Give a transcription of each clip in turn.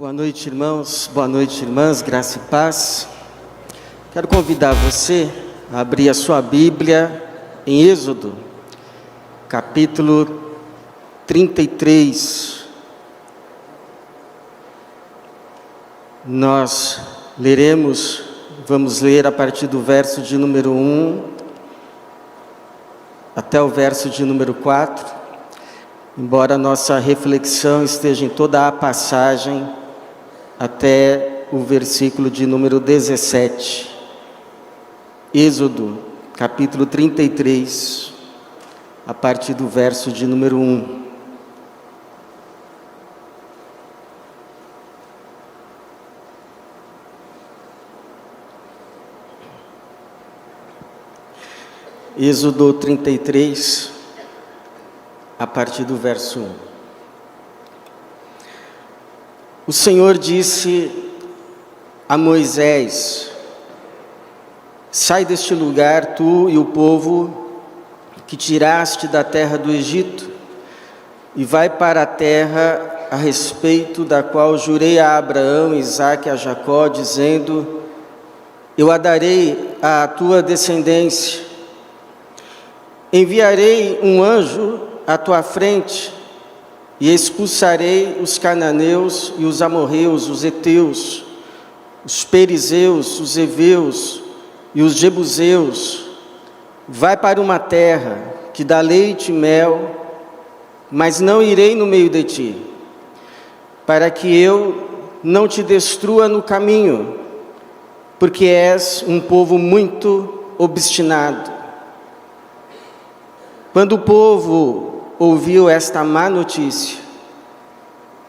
Boa noite, irmãos. Boa noite, irmãs. Graça e paz. Quero convidar você a abrir a sua Bíblia em Êxodo, capítulo 33. Nós vamos ler a partir do verso de número 1 até o verso de número 4. Embora a nossa reflexão esteja em toda a passagem até o versículo de número 17. Êxodo, capítulo 33, a partir do verso de número 1. Êxodo 33, a partir do verso 1. O Senhor disse a Moisés: sai deste lugar, tu e o povo que tiraste da terra do Egito, e vai para a terra a respeito da qual jurei a Abraão, Isaque e a Jacó, dizendo: eu a darei à tua descendência. Enviarei um anjo à tua frente, e expulsarei os cananeus e os amorreus, os heteus, os perizeus, os heveus e os jebuseus. Vai para uma terra que dá leite e mel, mas não irei no meio de ti, para que eu não te destrua no caminho, porque és um povo muito obstinado. Quando o povo ouviu esta má notícia,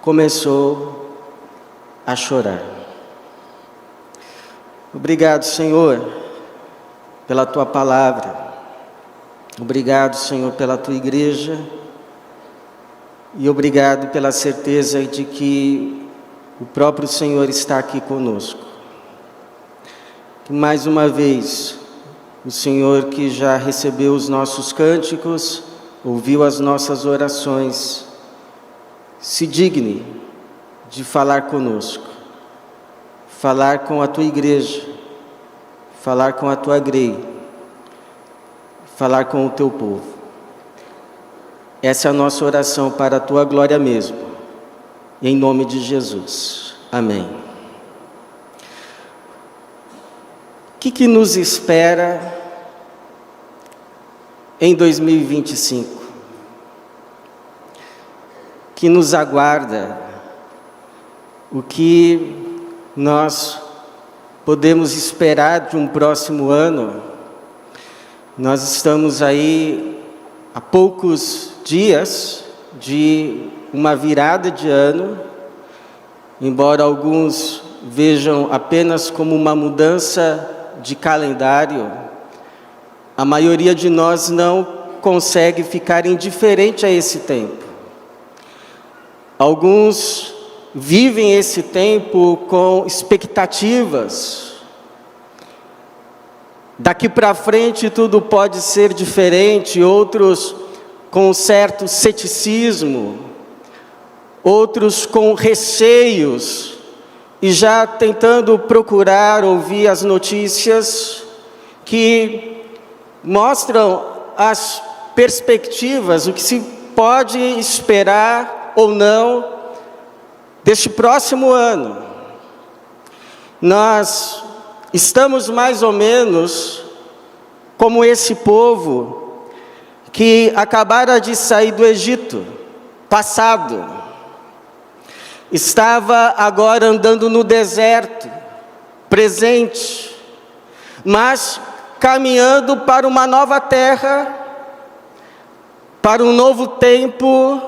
começou a chorar. Obrigado, Senhor, pela tua palavra. Obrigado, Senhor, pela tua igreja. E obrigado pela certeza de que o próprio Senhor está aqui conosco. Que mais uma vez, o Senhor que já recebeu os nossos cânticos, ouviu as nossas orações, se digne de falar conosco, falar com a tua igreja, falar com a tua grei, falar com o teu povo. Essa é a nossa oração para a tua glória mesmo, em nome de Jesus. Amém. O que nos espera em 2025? Que nos aguarda? O que nós podemos esperar de um próximo ano? Nós estamos aí há poucos dias de uma virada de ano, embora alguns vejam apenas como uma mudança de calendário, a maioria de nós não consegue ficar indiferente a esse tempo. Alguns vivem esse tempo com expectativas. Daqui para frente tudo pode ser diferente. Outros com certo ceticismo, outros com receios, e já tentando procurar ouvir as notícias que mostram as perspectivas, o que se pode esperar ou não deste próximo ano. Nós estamos mais ou menos como esse povo que acabara de sair do Egito, passado. Estava agora andando no deserto, presente, mas caminhando para uma nova terra, para um novo tempo,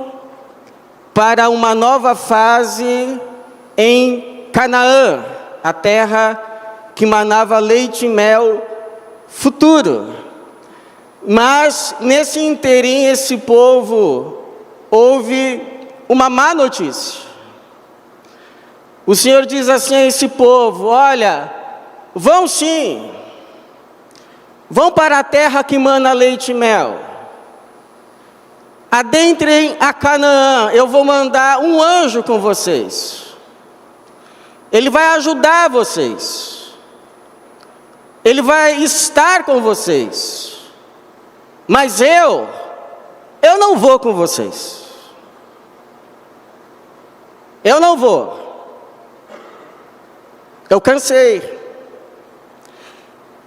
para uma nova fase em Canaã, a terra que manava leite e mel, futuro. Mas nesse inteirinho esse povo ouve uma má notícia. O Senhor diz assim a esse povo: olha, vão sim, vão para a terra que mana leite e mel. Adentrem a Canaã, eu vou mandar um anjo com vocês. Ele vai ajudar vocês. Ele vai estar com vocês. Mas eu não vou com vocês. Eu não vou. Eu cansei.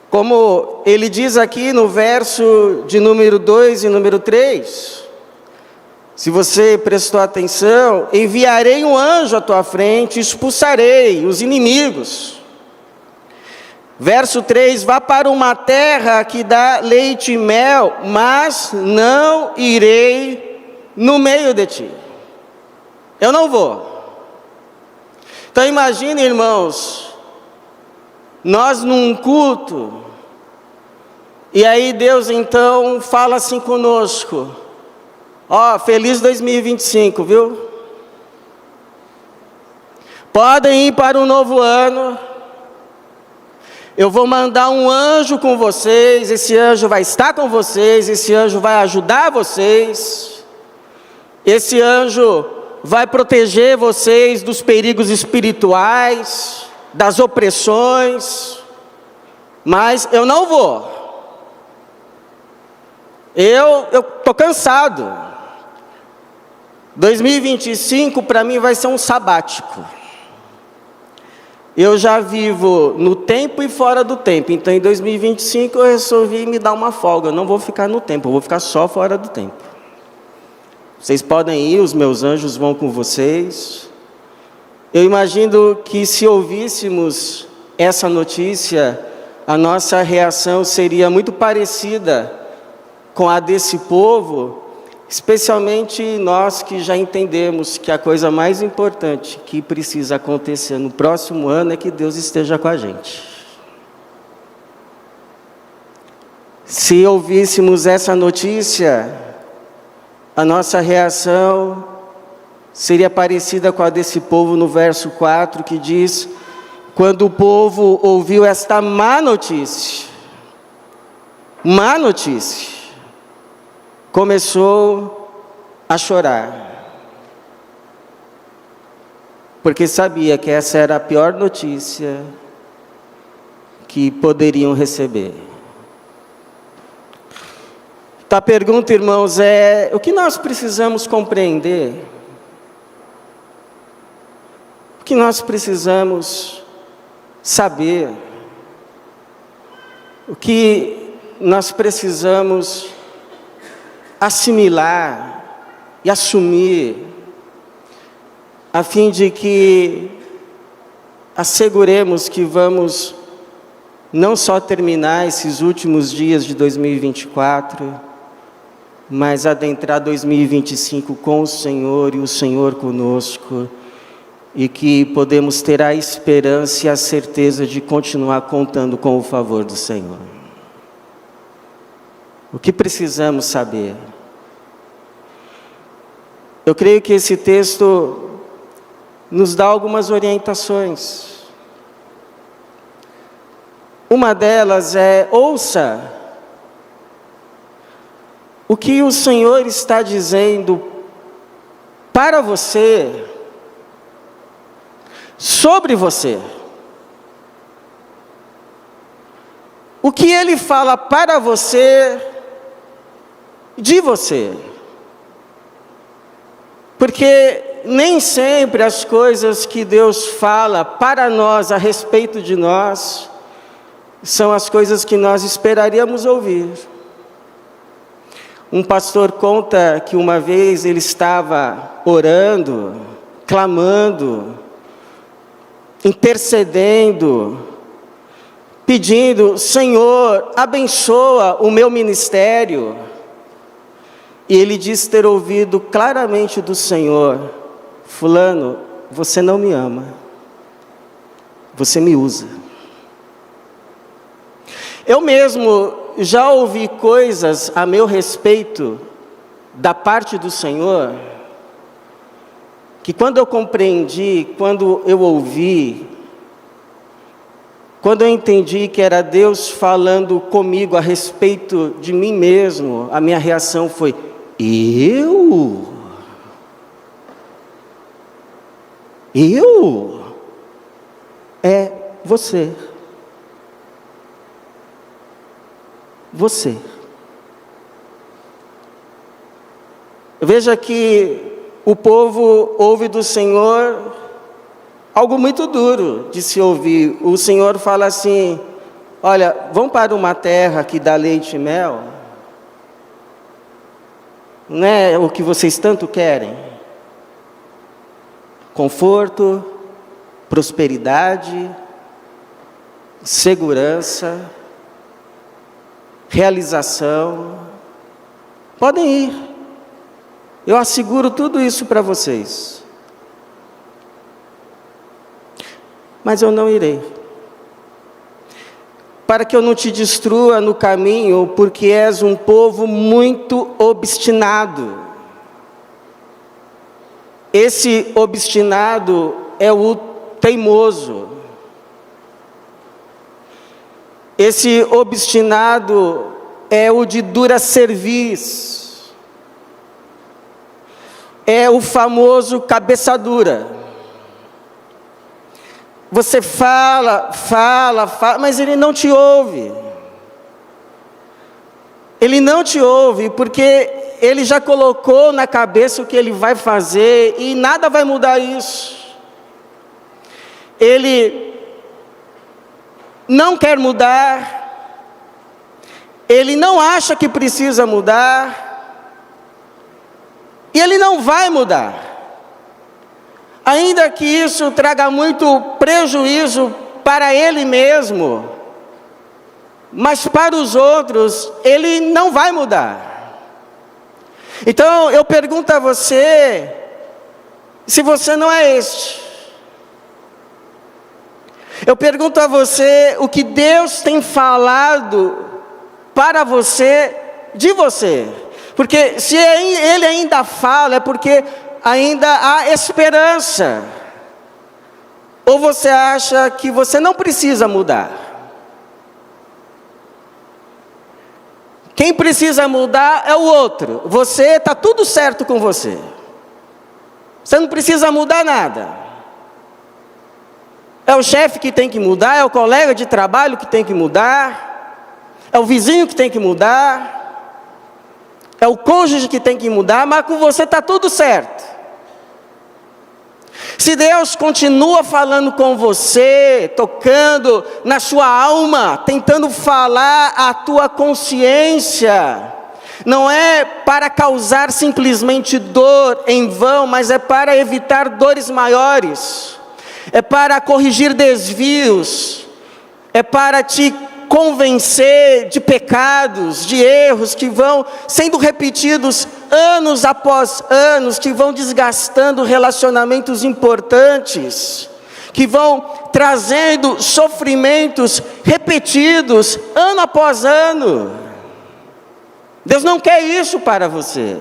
Como ele diz aqui no verso de número 2 e número 3, se você prestou atenção, enviarei um anjo à tua frente, expulsarei os inimigos. Verso 3, vá para uma terra que dá leite e mel, mas não irei no meio de ti. Eu não vou. Então imagine, irmãos, nós num culto, e aí Deus então fala assim conosco, ó, feliz 2025, viu? Podem ir para um novo ano, eu vou mandar um anjo com vocês, esse anjo vai estar com vocês, esse anjo vai ajudar vocês, esse anjo vai proteger vocês dos perigos espirituais, das opressões, mas eu não vou. Eu estou cansado. 2025 para mim vai ser um sabático. Eu já vivo no tempo e fora do tempo, então em 2025 eu resolvi me dar uma folga. Eu não vou ficar no tempo, eu vou ficar só fora do tempo. Vocês podem ir, os meus anjos vão com vocês. Eu imagino que se ouvíssemos essa notícia, a nossa reação seria muito parecida com a desse povo, especialmente nós que já entendemos que a coisa mais importante que precisa acontecer no próximo ano é que Deus esteja com a gente. Se ouvíssemos essa notícia, a nossa reação seria parecida com a desse povo no verso 4, que diz: quando o povo ouviu esta má notícia, começou a chorar, porque sabia que essa era a pior notícia que poderiam receber. Então a pergunta, irmãos, é: o que nós precisamos compreender? O que nós precisamos saber? O que nós precisamos assimilar e assumir, a fim de que asseguremos que vamos não só terminar esses últimos dias de 2024, mas adentrar 2025 com o Senhor e o Senhor conosco, e que podemos ter a esperança e a certeza de continuar contando com o favor do Senhor. O que precisamos saber? Eu creio que esse texto nos dá algumas orientações. Uma delas é: ouça o que o Senhor está dizendo para você, sobre você. O que Ele fala para você, de você. Porque nem sempre as coisas que Deus fala para nós, a respeito de nós, são as coisas que nós esperaríamos ouvir. Um pastor conta que uma vez ele estava orando, clamando, intercedendo, pedindo: Senhor, abençoa o meu ministério. E ele diz ter ouvido claramente do Senhor: fulano, você não me ama, você me usa. Eu mesmo já ouvi coisas a meu respeito da parte do Senhor, que quando eu compreendi, quando eu ouvi, quando eu entendi que era Deus falando comigo a respeito de mim mesmo, a minha reação foi: é você. Você. Veja que o povo ouve do Senhor algo muito duro de se ouvir. O Senhor fala assim: olha, vão para uma terra que dá leite e mel. Não é o que vocês tanto querem? Conforto, prosperidade, segurança, realização. Podem ir. Eu asseguro tudo isso para vocês. Mas eu não irei. Para que eu não te destrua no caminho, porque és um povo muito obstinado. Esse obstinado é o teimoso. Esse obstinado é o de dura cerviz. É o famoso cabeça dura. Você fala, mas ele não te ouve. Ele não te ouve porque ele já colocou na cabeça o que ele vai fazer e nada vai mudar isso. Ele não quer mudar. Ele não acha que precisa mudar. E ele não vai mudar. Ainda que isso traga muito prejuízo para ele mesmo, mas para os outros, ele não vai mudar. Então, eu pergunto a você, se você não é este. Eu pergunto a você, o que Deus tem falado para você, de você. Porque se ele ainda fala, é porque ainda há esperança. Ou você acha que você não precisa mudar? Quem precisa mudar é o outro. Você, está tudo certo com você. Você não precisa mudar nada. É o chefe que tem que mudar, é o colega de trabalho que tem que mudar, é o vizinho que tem que mudar, é o cônjuge que tem que mudar, mas com você está tudo certo. Se Deus continua falando com você, tocando na sua alma, tentando falar à tua consciência, não é para causar simplesmente dor em vão, mas é para evitar dores maiores, é para corrigir desvios, é para te convencer de pecados, de erros que vão sendo repetidos anos após anos, que vão desgastando relacionamentos importantes, que vão trazendo sofrimentos repetidos ano após ano. Deus não quer isso para você.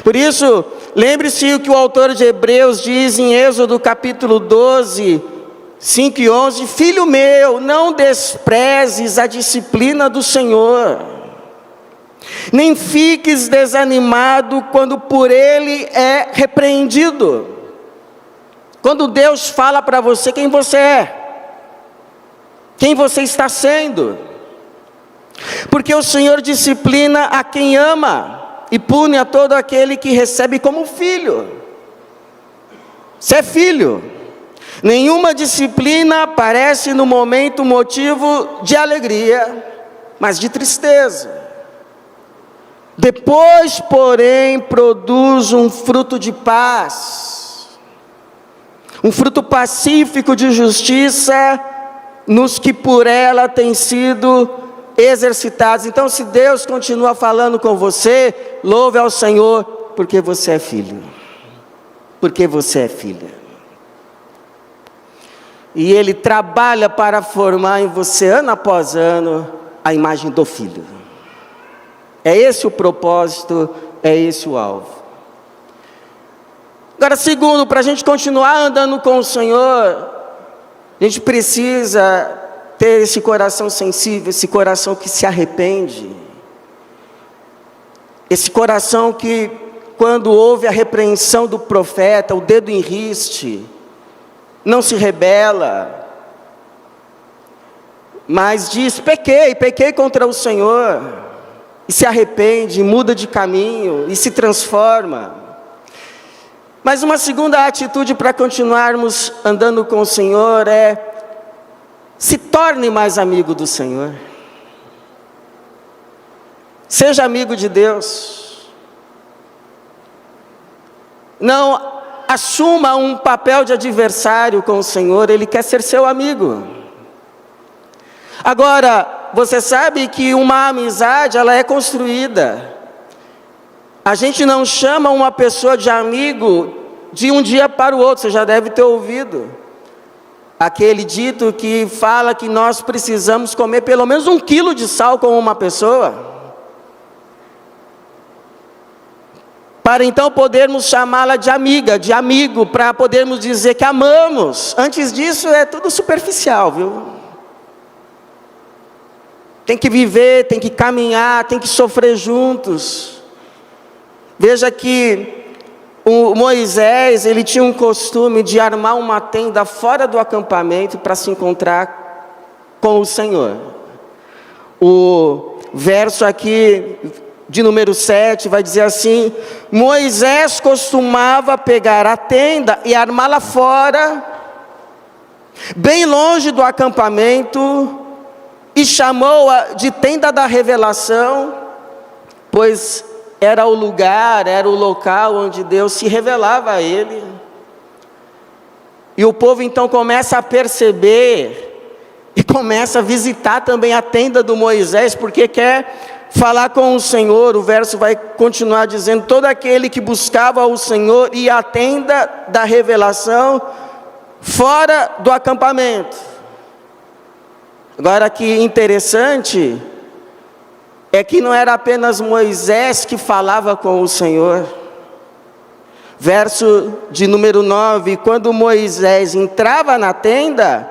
Por isso, lembre-se o que o autor de Hebreus diz em Êxodo capítulo 12, 5 e 11, filho meu, não desprezes a disciplina do Senhor, nem fiques desanimado quando por Ele é repreendido. Quando Deus fala para você quem você é, quem você está sendo, porque o Senhor disciplina a quem ama, e pune a todo aquele que recebe como filho. Você é filho. Nenhuma disciplina parece no momento motivo de alegria, mas de tristeza. Depois, porém, produz um fruto de paz, um fruto pacífico de justiça nos que por ela têm sido exercitados. Então, se Deus continua falando com você, louve ao Senhor, porque você é filho. Porque você é filha. E Ele trabalha para formar em você, ano após ano, a imagem do Filho. É esse o propósito, é esse o alvo. Agora, segundo, para a gente continuar andando com o Senhor, a gente precisa ter esse coração sensível, esse coração que se arrepende. Esse coração que, quando ouve a repreensão do profeta, o dedo em riste, não se rebela, mas diz: pequei contra o Senhor, e se arrepende, muda de caminho, e se transforma. Mas uma segunda atitude para continuarmos andando com o Senhor é: se torne mais amigo do Senhor. Seja amigo de Deus. Não assuma um papel de adversário com o Senhor, Ele quer ser seu amigo. Agora, você sabe que uma amizade, ela é construída. A gente não chama uma pessoa de amigo de um dia para o outro. Você já deve ter ouvido aquele dito que fala que nós precisamos comer pelo menos 1 quilo de sal com uma pessoa, para então podermos chamá-la de amiga, de amigo, para podermos dizer que amamos. Antes disso é tudo superficial, viu? Tem que viver, tem que caminhar, tem que sofrer juntos. Veja que o Moisés, ele tinha um costume de armar uma tenda fora do acampamento para se encontrar com o Senhor. O verso aqui de número 7 vai dizer assim: Moisés costumava pegar a tenda e armá-la fora, bem longe do acampamento, e chamou-a de tenda da revelação, pois era o lugar, era o local onde Deus se revelava a ele. E o povo então começa a perceber e começa a visitar também a tenda do Moisés, porque quer falar com o Senhor. O verso vai continuar dizendo: todo aquele que buscava o Senhor ia à tenda da revelação fora do acampamento. Agora, que interessante é que não era apenas Moisés que falava com o Senhor. Verso de número 9: quando Moisés entrava na tenda,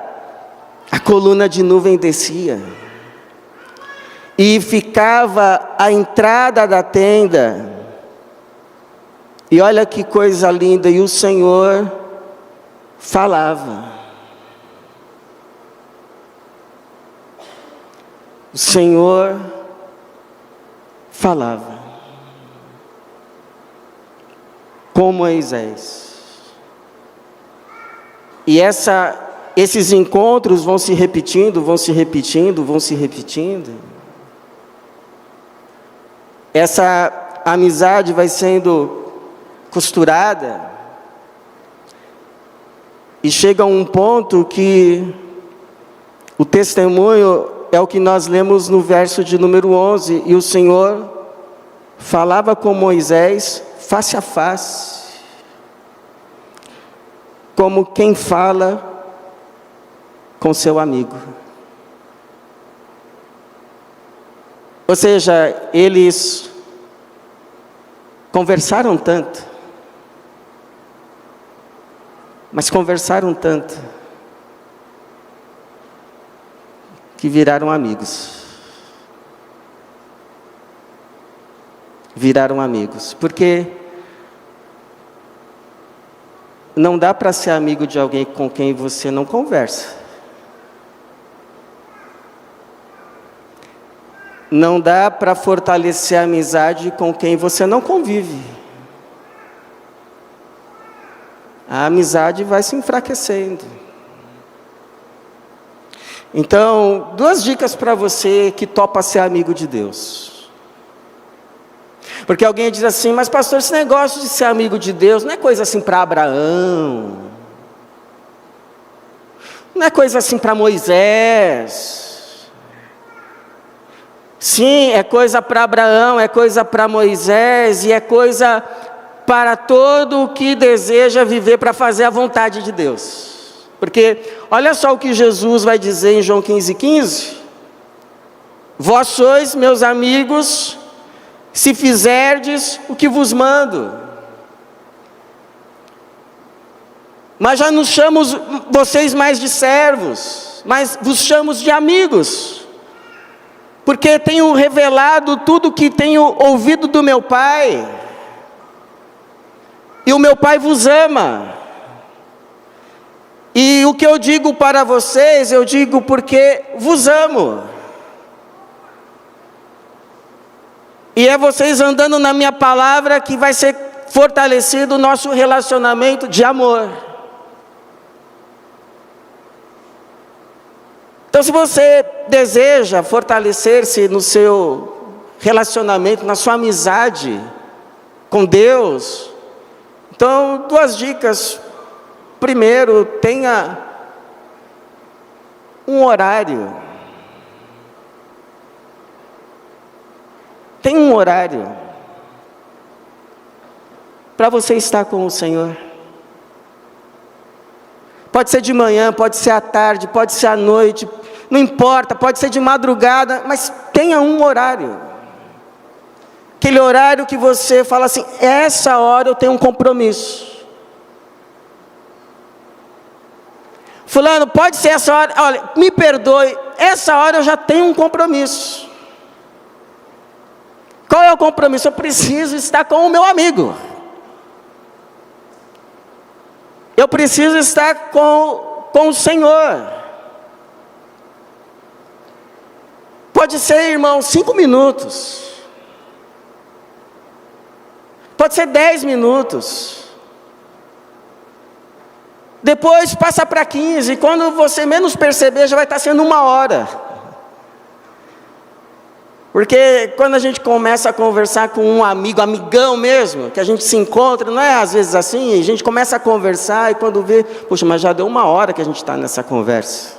a coluna de nuvem descia e ficava à entrada da tenda. E olha que coisa linda, e o Senhor falava. O Senhor falava com Moisés. E esses encontros vão se repetindo, vão se repetindo, vão se repetindo. Essa amizade vai sendo costurada. E chega a um ponto que o testemunho é o que nós lemos no verso de número 11. E o Senhor falava com Moisés face a face, como quem fala com seu amigo. Ou seja, eles conversaram tanto, mas conversaram tanto, que viraram amigos. Viraram amigos, porque não dá para ser amigo de alguém com quem você não conversa. Não dá para fortalecer a amizade com quem você não convive. A amizade vai se enfraquecendo. Então, 2 dicas para você que topa ser amigo de Deus. Porque alguém diz assim: mas pastor, esse negócio de ser amigo de Deus não é coisa assim para Abraão, não é coisa assim para Moisés. Sim, é coisa para Abraão, é coisa para Moisés, e é coisa para todo o que deseja viver para fazer a vontade de Deus. Porque olha só o que Jesus vai dizer em João 15:15: vós sois meus amigos, se fizerdes o que vos mando. Mas já não chamo vocês mais de servos, mas vos chamo de amigos, porque tenho revelado tudo o que tenho ouvido do meu Pai, e o meu Pai vos ama. E o que eu digo para vocês, eu digo porque vos amo. E é vocês andando na minha palavra que vai ser fortalecido o nosso relacionamento de amor. Então, se você deseja fortalecer-se no seu relacionamento, na sua amizade com Deus, então, 2 dicas. Primeiro, tenha um horário. Tenha um horário para você estar com o Senhor. Pode ser de manhã, pode ser à tarde, pode ser à noite, não importa, pode ser de madrugada, mas tenha um horário. Aquele horário que você fala assim, essa hora eu tenho um compromisso. Fulano, pode ser essa hora, olha, me perdoe, essa hora eu já tenho um compromisso. Qual é o compromisso? Eu preciso estar com o meu amigo. Eu preciso estar com o Senhor. Pode ser, irmão, 5 minutos. Pode ser 10 minutos. Depois passa para 15. E quando você menos perceber, já vai estar sendo 1 hora. Porque quando a gente começa a conversar com um amigo, amigão mesmo, que a gente se encontra, não é às vezes assim, a gente começa a conversar e quando vê, poxa, mas já deu 1 hora que a gente está nessa conversa.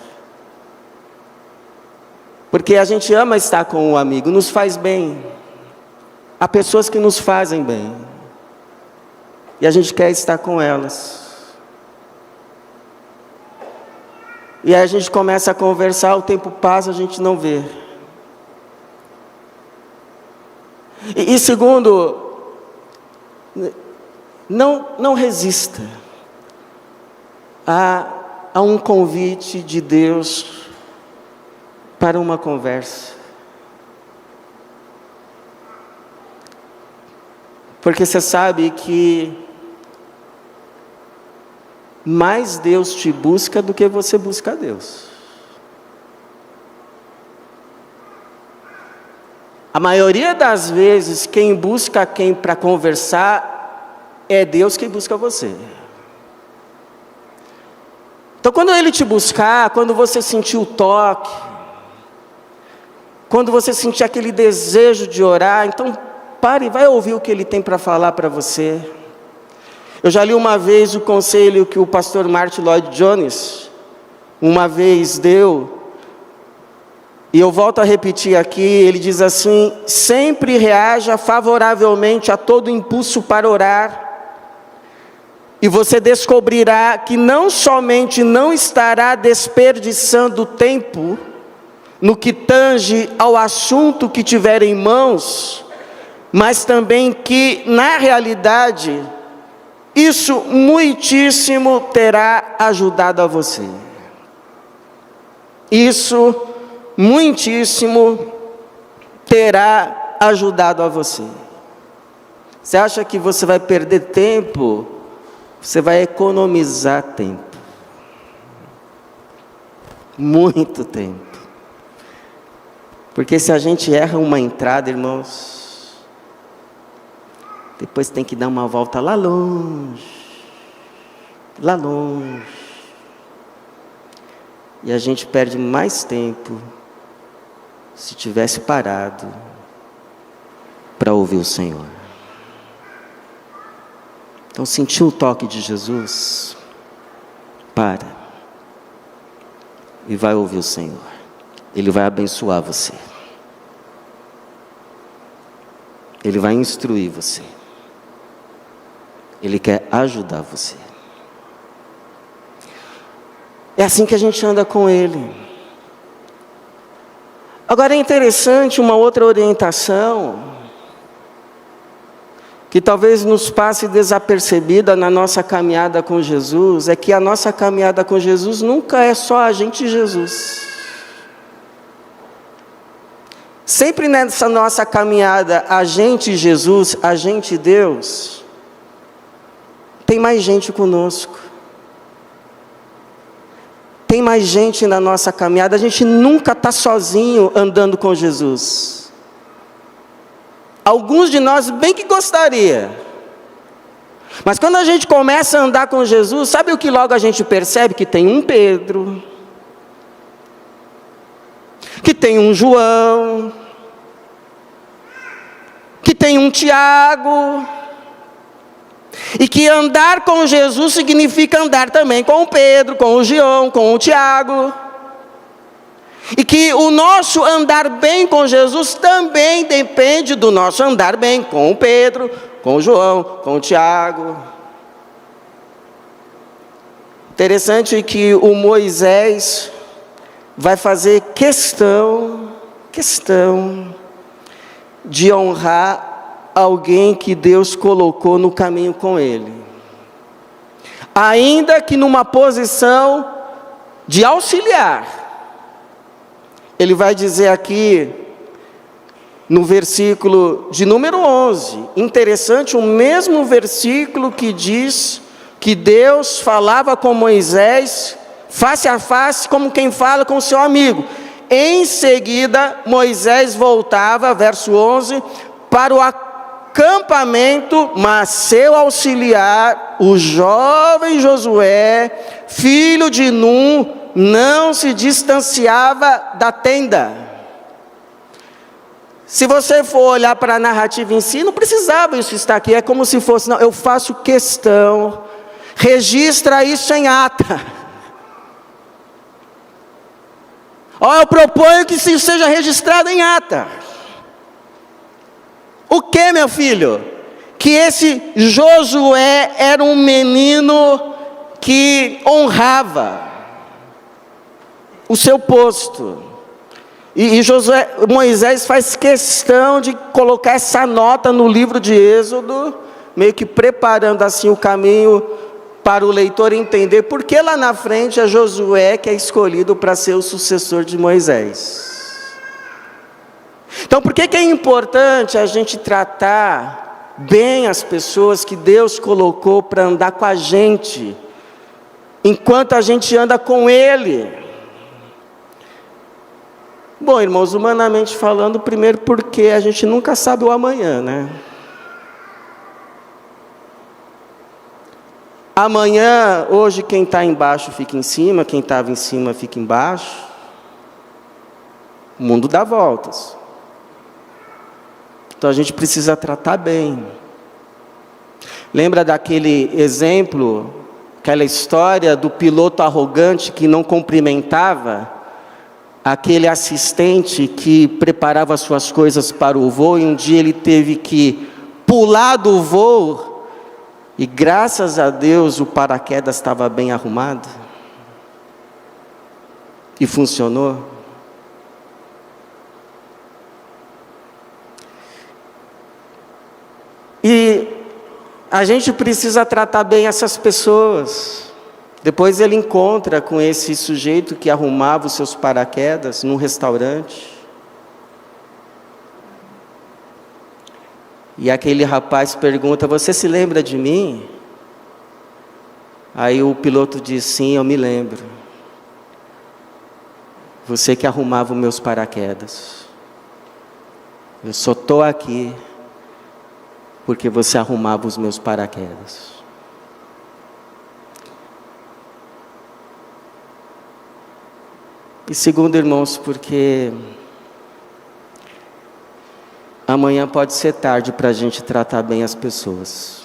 Porque a gente ama estar com um amigo, nos faz bem. Há pessoas que nos fazem bem. E a gente quer estar com elas. E aí a gente começa a conversar, o tempo passa, a gente não vê. E segundo, não resista a um convite de Deus para uma conversa. Porque você sabe que mais Deus te busca do que você busca a Deus. A maioria das vezes, quem busca quem para conversar, é Deus quem busca você. Então, quando Ele te buscar, quando você sentir o toque, quando você sentir aquele desejo de orar, então pare e vai ouvir o que Ele tem para falar para você. Eu já li uma vez o conselho que o pastor Martin Lloyd Jones uma vez deu, e eu volto a repetir aqui, ele diz assim: sempre reaja favoravelmente a todo impulso para orar, e você descobrirá que não somente não estará desperdiçando tempo no que tange ao assunto que tiver em mãos, mas também que, na realidade, isso muitíssimo terá ajudado a você. Isso muitíssimo terá ajudado a você. Você acha que você vai perder tempo? Você vai economizar tempo. Muito tempo. Porque se a gente erra uma entrada, irmãos, depois tem que dar uma volta lá longe. Lá longe. E a gente perde mais tempo se tivesse parado para ouvir o Senhor. Então, sentiu o toque de Jesus? Para. E vai ouvir o Senhor. Ele vai abençoar você. Ele vai instruir você. Ele quer ajudar você. É assim que a gente anda com Ele. Agora é interessante uma outra orientação, que talvez nos passe desapercebida na nossa caminhada com Jesus, é que a nossa caminhada com Jesus nunca é só a gente e Jesus. Sempre nessa nossa caminhada, a gente e Jesus, a gente e Deus, tem mais gente conosco. tem mais gente na nossa caminhada. A gente nunca está sozinho andando com Jesus. Alguns de nós bem que gostaria. Mas quando a gente começa a andar com Jesus, sabe o que logo a gente percebe? Que tem um Pedro, que tem um João, que tem um Tiago, e que andar com Jesus significa andar também com o Pedro, com o João, com o Tiago, e que o nosso andar bem com Jesus também depende do nosso andar bem com o Pedro, com o João, com o Tiago. Interessante que o Moisés vai fazer questão de honrar alguém que Deus colocou no caminho com ele, ainda que numa posição de auxiliar. Ele vai dizer aqui, no versículo de número 11, interessante, o mesmo versículo que diz que Deus falava com Moisés, face a face, como quem fala com seu amigo. Em seguida, Moisés voltava, verso 11, para o acampamento, mas seu auxiliar, o jovem Josué, filho de Num, não se distanciava da tenda. Se você for olhar para a narrativa em si, não precisava isso estar aqui, é como se fosse, não, eu faço questão, registra isso em ata. Eu proponho que isso seja registrado em ata. O que, meu filho? Que esse Josué era um menino que honrava o seu posto. E Moisés faz questão de colocar essa nota no livro de Êxodo, meio que preparando assim o caminho para o leitor entender, porque lá na frente é Josué que é escolhido para ser o sucessor de Moisés. Então, por que é importante a gente tratar bem as pessoas que Deus colocou para andar com a gente, enquanto a gente anda com Ele? Bom, irmãos, humanamente falando, primeiro porque a gente nunca sabe o amanhã, né? Amanhã, hoje, quem está embaixo fica em cima, quem estava em cima fica embaixo. O mundo dá voltas. Então a gente precisa tratar bem. Lembra daquele exemplo, aquela história do piloto arrogante que não cumprimentava aquele assistente que preparava suas coisas para o voo, e um dia ele teve que pular do voo, e graças a Deus o paraquedas estava bem arrumado, e funcionou. E a gente precisa tratar bem essas pessoas. Depois ele encontra com esse sujeito que arrumava os seus paraquedas num restaurante. E aquele rapaz pergunta: você se lembra de mim? Aí o piloto diz: sim, eu me lembro. Você que arrumava os meus paraquedas. Eu só estou aqui porque você arrumava os meus paraquedas. E segundo, irmãos, porque amanhã pode ser tarde para a gente tratar bem as pessoas.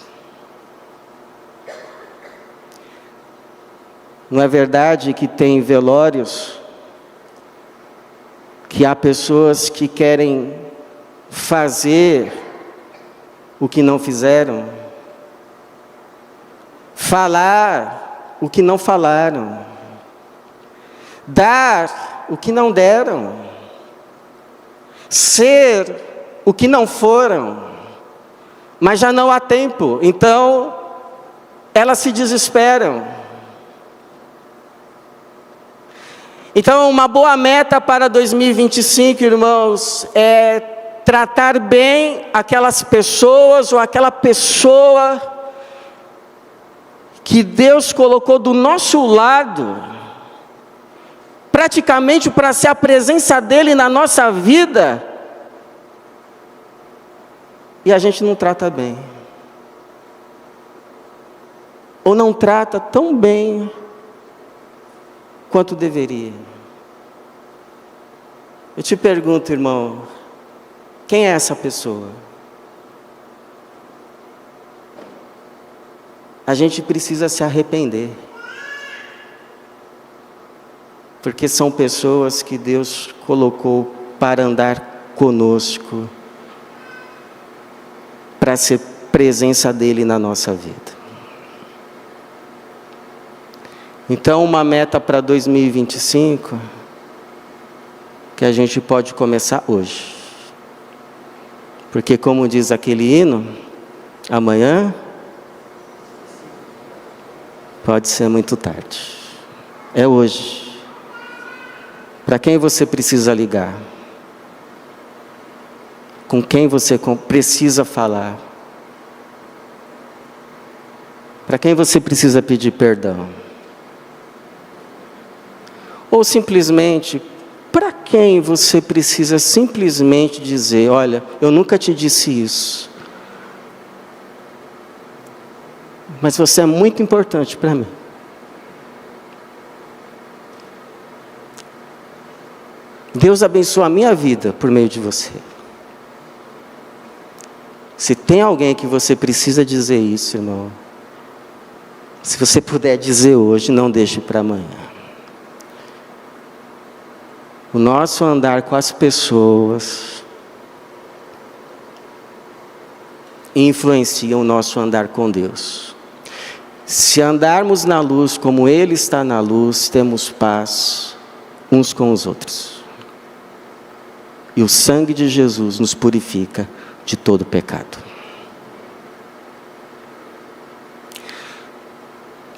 Não é verdade que tem velórios, que há pessoas que querem fazer o que não fizeram, falar o que não falaram, dar o que não deram, ser o que não foram, mas já não há tempo, então elas se desesperam. Então, uma boa meta para 2025, irmãos, é tratar bem aquelas pessoas ou aquela pessoa que Deus colocou do nosso lado praticamente para ser a presença dele na nossa vida, e a gente não trata bem, ou não trata tão bem quanto deveria. Eu te pergunto, irmão, quem é essa pessoa? A gente precisa se arrepender, porque são pessoas que Deus colocou para andar conosco, para ser presença dele na nossa vida. Então, uma meta para 2025, que a gente pode começar hoje. Porque, como diz aquele hino, amanhã pode ser muito tarde. É hoje. Para quem você precisa ligar? Com quem você precisa falar? Para quem você precisa pedir perdão? Ou simplesmente, para quem você precisa simplesmente dizer, olha, eu nunca te disse isso, mas você é muito importante para mim. Deus abençoa a minha vida por meio de você. Se tem alguém que você precisa dizer isso, irmão, se você puder dizer hoje, não deixe para amanhã. O nosso andar com as pessoas influencia o nosso andar com Deus. Se andarmos na luz como Ele está na luz, temos paz uns com os outros. E o sangue de Jesus nos purifica de todo pecado.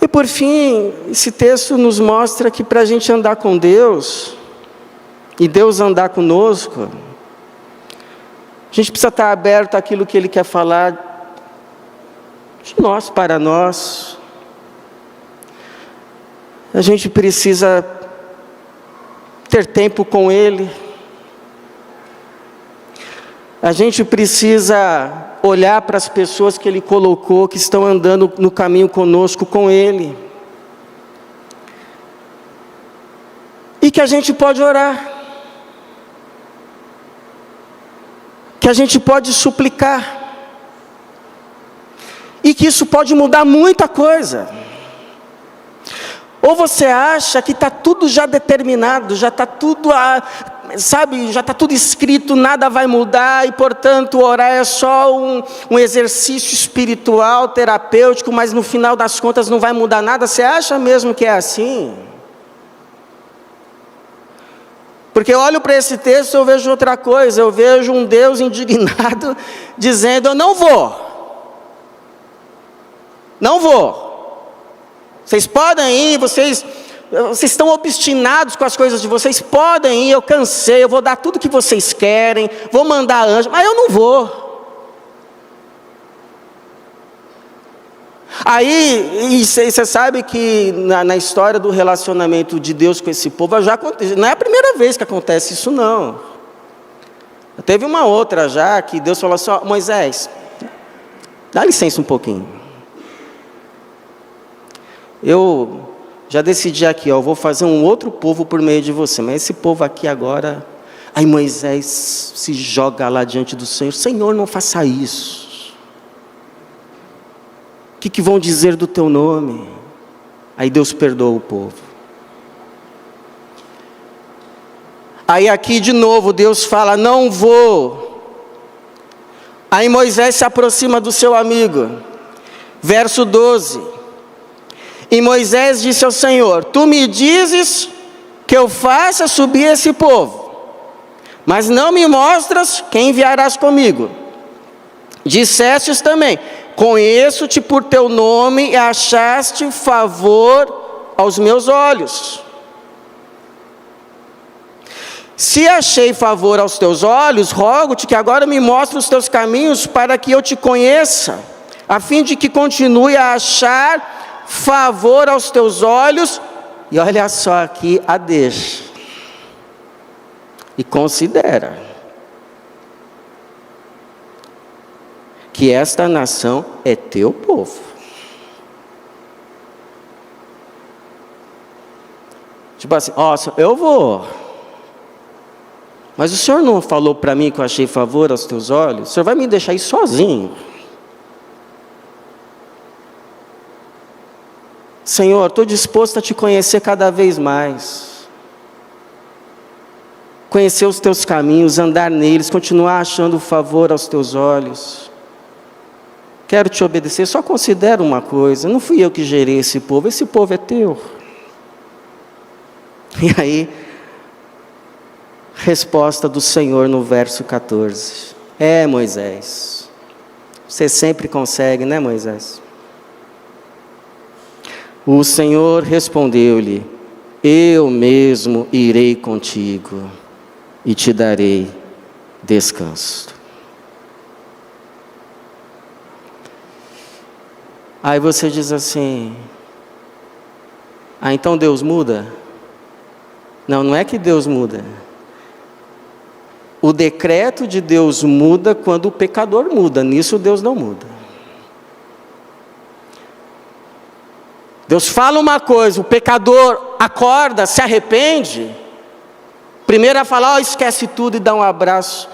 E por fim, esse texto nos mostra que para a gente andar com Deus, e Deus andar conosco, a gente precisa estar aberto àquilo que Ele quer falar de nós, para nós. A gente precisa ter tempo com Ele. A gente precisa olhar para as pessoas que Ele colocou, que estão andando no caminho conosco, com Ele. E que a gente pode orar. Que a gente pode suplicar, e que isso pode mudar muita coisa. Ou você acha que está tudo já determinado, já está tudo, já está tudo escrito, nada vai mudar, e portanto orar é só um exercício espiritual, terapêutico, mas no final das contas não vai mudar nada? Você acha mesmo que é assim? Porque eu olho para esse texto e eu vejo outra coisa, eu vejo um Deus indignado, dizendo, eu não vou. Não vou. Vocês podem ir, vocês estão obstinados com as coisas de vocês, podem ir, eu cansei, eu vou dar tudo que vocês querem, vou mandar anjo, mas eu não vou. Aí, e você sabe que na história do relacionamento de Deus com esse povo, já acontece, não é a primeira vez que acontece isso não. Teve uma outra já, que Deus falou assim, ó, Moisés, dá licença um pouquinho. Eu já decidi aqui, ó, eu vou fazer um outro povo por meio de você, mas esse povo aqui agora... Aí Moisés se joga lá diante do Senhor, Senhor, não faça isso. O que vão dizer do teu nome? Aí Deus perdoa o povo. Aí aqui de novo Deus fala, não vou. Aí Moisés se aproxima do seu amigo. Verso 12. E Moisés disse ao Senhor, tu me dizes que eu faça subir esse povo, mas não me mostras quem enviarás comigo. Dissestes também, conheço-te por teu nome e achaste favor aos meus olhos. Se achei favor aos teus olhos, rogo-te que agora me mostre os teus caminhos para que eu te conheça, a fim de que continue a achar favor aos teus olhos. E olha só aqui a deixa. e considera que esta nação é teu povo. Tipo assim, ó, eu vou, mas o Senhor não falou para mim que eu achei favor aos teus olhos? O Senhor vai me deixar aí sozinho? Senhor, estou disposto a te conhecer cada vez mais, conhecer os teus caminhos, andar neles, continuar achando favor aos teus olhos. Quero te obedecer, só considera uma coisa, não fui eu que gerei esse povo é teu. E aí, resposta do Senhor no verso 14. Moisés, você sempre consegue, né, Moisés? O Senhor respondeu-lhe: eu mesmo irei contigo e te darei descanso. Aí você diz assim: então Deus muda? Não, não é que Deus muda. O decreto de Deus muda quando o pecador muda, nisso Deus não muda. Deus fala uma coisa, o pecador acorda, se arrepende, primeiro a falar, esquece tudo e dá um abraço.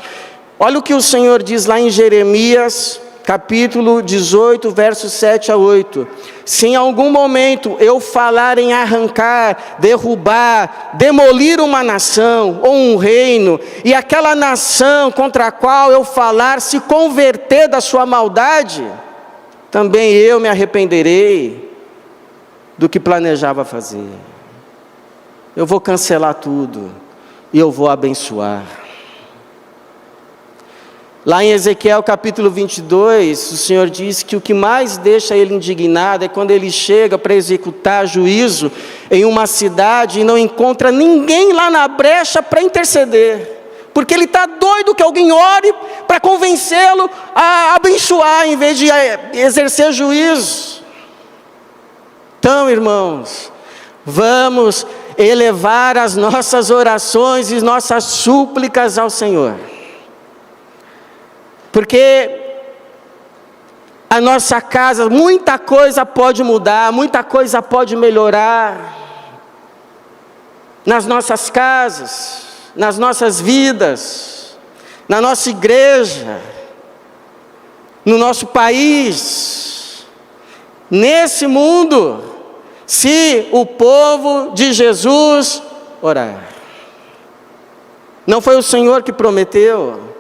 Olha o que o Senhor diz lá em Jeremias, capítulo 18, versos 7 a 8. Se em algum momento eu falar em arrancar, derrubar, demolir uma nação ou um reino, e aquela nação contra a qual eu falar se converter da sua maldade, também eu me arrependerei do que planejava fazer. Eu vou cancelar tudo e eu vou abençoar. Lá em Ezequiel capítulo 22, o Senhor diz que o que mais deixa ele indignado é quando ele chega para executar juízo em uma cidade e não encontra ninguém lá na brecha para interceder. Porque ele está doido que alguém ore para convencê-lo a abençoar em vez de exercer juízo. Então, irmãos, vamos elevar as nossas orações e nossas súplicas ao Senhor. Porque a nossa casa, muita coisa pode mudar, muita coisa pode melhorar. Nas nossas casas, nas nossas vidas, na nossa igreja, no nosso país, nesse mundo, se o povo de Jesus orar. Não foi o Senhor que prometeu?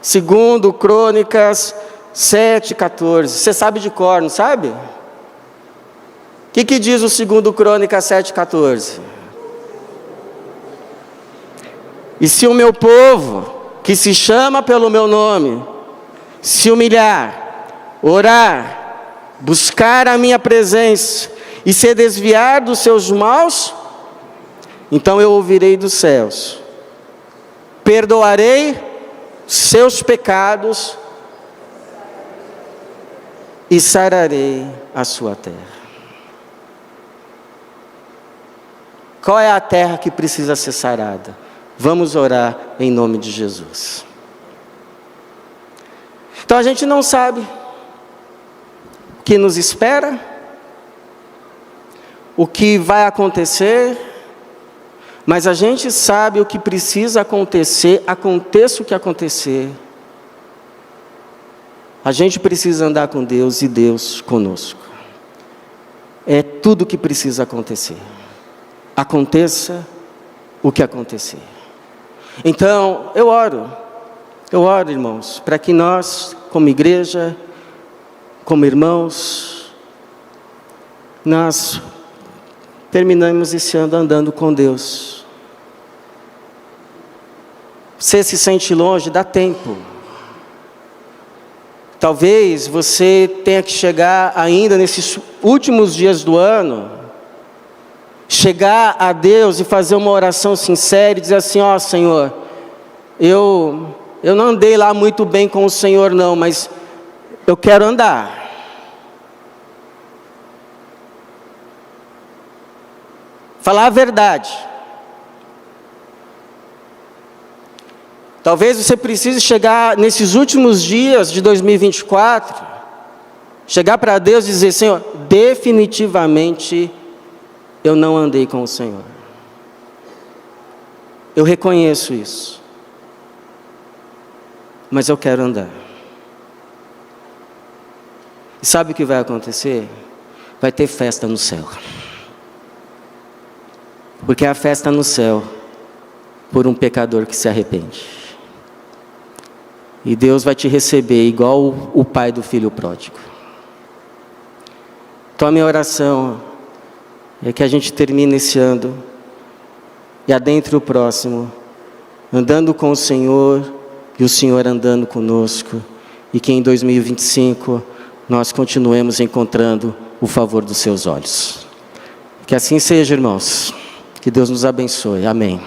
Segundo Crônicas 7,14. Você sabe de cor, não sabe? O que diz o segundo Crônicas 7,14? E se o meu povo, que se chama pelo meu nome, se humilhar, orar, buscar a minha presença e se desviar dos seus maus, então eu ouvirei dos céus, perdoarei seus pecados e sararei a sua terra. Qual é a terra que precisa ser sarada? Vamos orar em nome de Jesus. Então a gente não sabe o que nos espera, o que vai acontecer, mas a gente sabe o que precisa acontecer, aconteça o que acontecer. A gente precisa andar com Deus e Deus conosco. É tudo o que precisa acontecer. Aconteça o que acontecer. Então, eu oro, irmãos, para que nós, como igreja, como irmãos, nós terminamos esse ano andando com Deus. Você se sente longe, dá tempo. Talvez você tenha que chegar ainda nesses últimos dias do ano, chegar a Deus e fazer uma oração sincera e dizer assim: ó Senhor, eu não andei lá muito bem com o Senhor não, mas eu quero andar. Falar a verdade. Talvez você precise chegar nesses últimos dias de 2024, chegar para Deus e dizer: Senhor, definitivamente eu não andei com o Senhor. Eu reconheço isso, mas eu quero andar. E sabe o que vai acontecer? Vai ter festa no céu. Porque é a festa no céu por um pecador que se arrepende. E Deus vai te receber igual o pai do filho pródigo. Então a minha oração é que a gente termine esse ano e adentre o próximo, andando com o Senhor e o Senhor andando conosco. E que em 2025 nós continuemos encontrando o favor dos seus olhos. Que assim seja, irmãos. Que Deus nos abençoe. Amém.